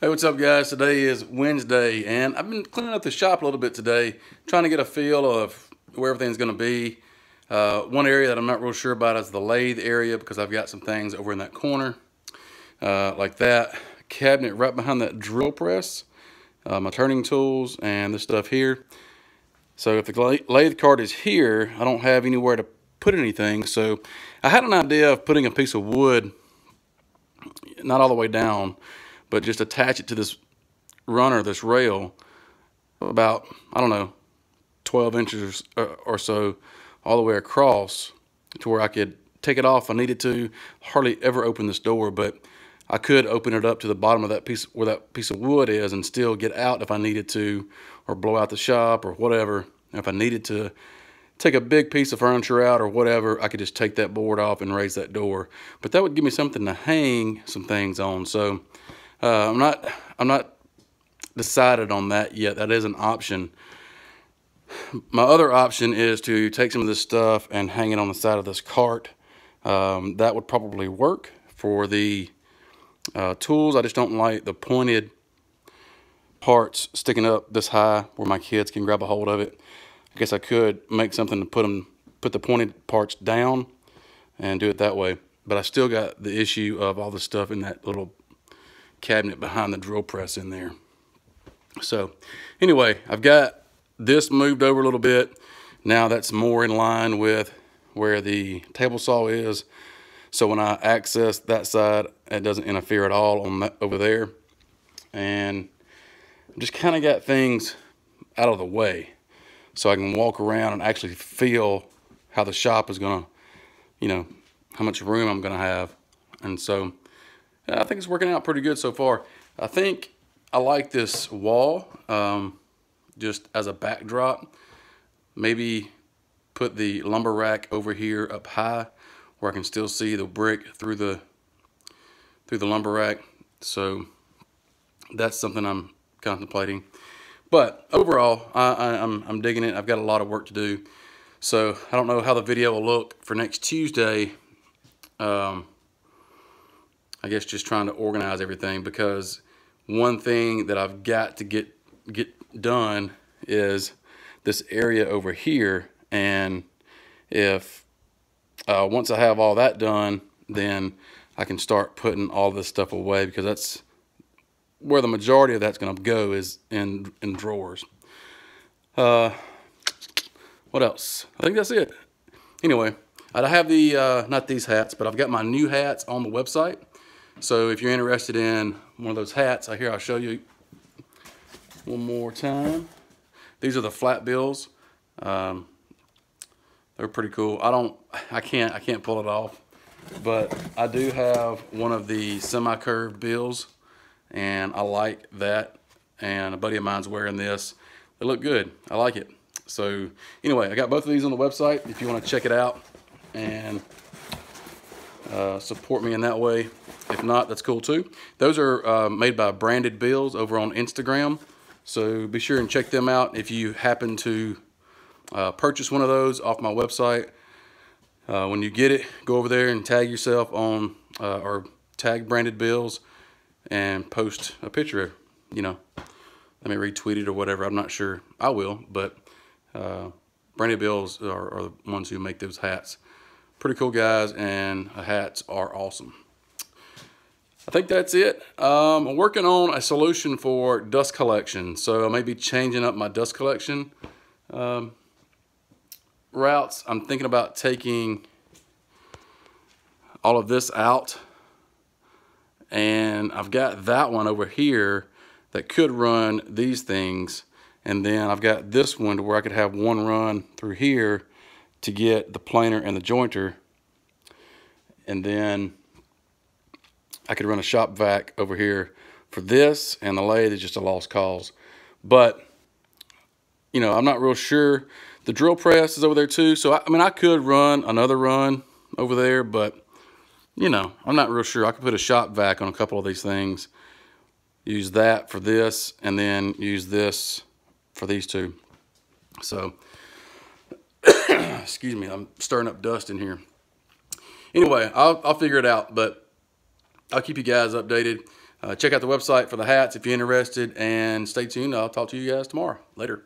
Hey, what's up guys? Today is Wednesday and I've been cleaning up the shop a little bit today, trying to get a feel of where everything's going to be. One area that I'm not real sure about is the lathe area because I've got some things over in that corner, like that cabinet right behind that drill press, my turning tools and this stuff here. So if the lathe cart is here, I don't have anywhere to put anything. So I had an idea of putting a piece of wood, not all the way down, but just attach it to this runner, this rail, about, I don't know, 12 inches or so all the way across to where I could take it off if I needed to. Hardly ever open this door, but I could open it up to the bottom of that piece where that piece of wood is and still get out if I needed to, or blow out the shop or whatever. If I needed to take a big piece of furniture out or whatever, I could just take that board off and raise that door. But that would give me something to hang some things on. So I'm not decided on that yet. That is an option. My other option is to take some of this stuff and hang it on the side of this cart. That would probably work for the tools. I just don't like the pointed parts sticking up this high where my kids can grab a hold of it. I guess I could make something to put the pointed parts down and do it that way. But I still got the issue of all the stuff in that little cabinet behind the drill press in there. So anyway, I've got this moved over a little bit. Now that's more in line with where the table saw is. So when I access that side, it doesn't interfere at all on that over there. And just kind of got things out of the way so I can walk around and actually feel how the shop is gonna, how much room I'm gonna have. And so I think it's working out pretty good so far. I think I like this wall just as a backdrop. Maybe put the lumber rack over here up high where I can still see the brick through the lumber rack. So that's something I'm contemplating. But overall, I'm digging it. I've got a lot of work to do. So I don't know how the video will look for next Tuesday. I guess just trying to organize everything, because one thing that I've got to get done is this area over here. And if once I have all that done, then I can start putting all this stuff away, because that's where the majority of that's going to go, is in drawers. What else? I think that's it. Anyway, I have the not these hats, but I've got my new hats on the website. So if you're interested in one of those hats, I'll show you one more time. These are the flat bills. They're pretty cool. I can't pull it off, but I do have one of the semi-curved bills, and I like that. And a buddy of mine's wearing this. They look good. I like it. So anyway, I got both of these on the website if you want to check it out and support me in that way. If not, that's cool too. Those are made by Branded Bills over on Instagram. So be sure and check them out if you happen to purchase one of those off my website. When you get it, go over there and tag yourself on, or tag Branded Bills and post a picture. Let me retweet it or whatever. I'm not sure. I will, but Branded Bills are the ones who make those hats. Pretty cool guys, and the hats are awesome. I think that's it. I'm working on a solution for dust collection, so I may be changing up my dust collection routes. I'm thinking about taking all of this out, and I've got that one over here that could run these things, and then I've got this one to where I could have one run through here to get the planer and the jointer, and then I could run a shop vac over here for this, and the lathe is just a lost cause. But I'm not real sure. The drill press is over there too, so I could run another run over there, but I'm not real sure. I could put a shop vac on a couple of these things, use that for this, and then use this for these two. So excuse me, I'm stirring up dust in here. Anyway, I'll figure it out, but I'll keep you guys updated. Check out the website for the hats if you're interested, and stay tuned. I'll talk to you guys tomorrow. Later.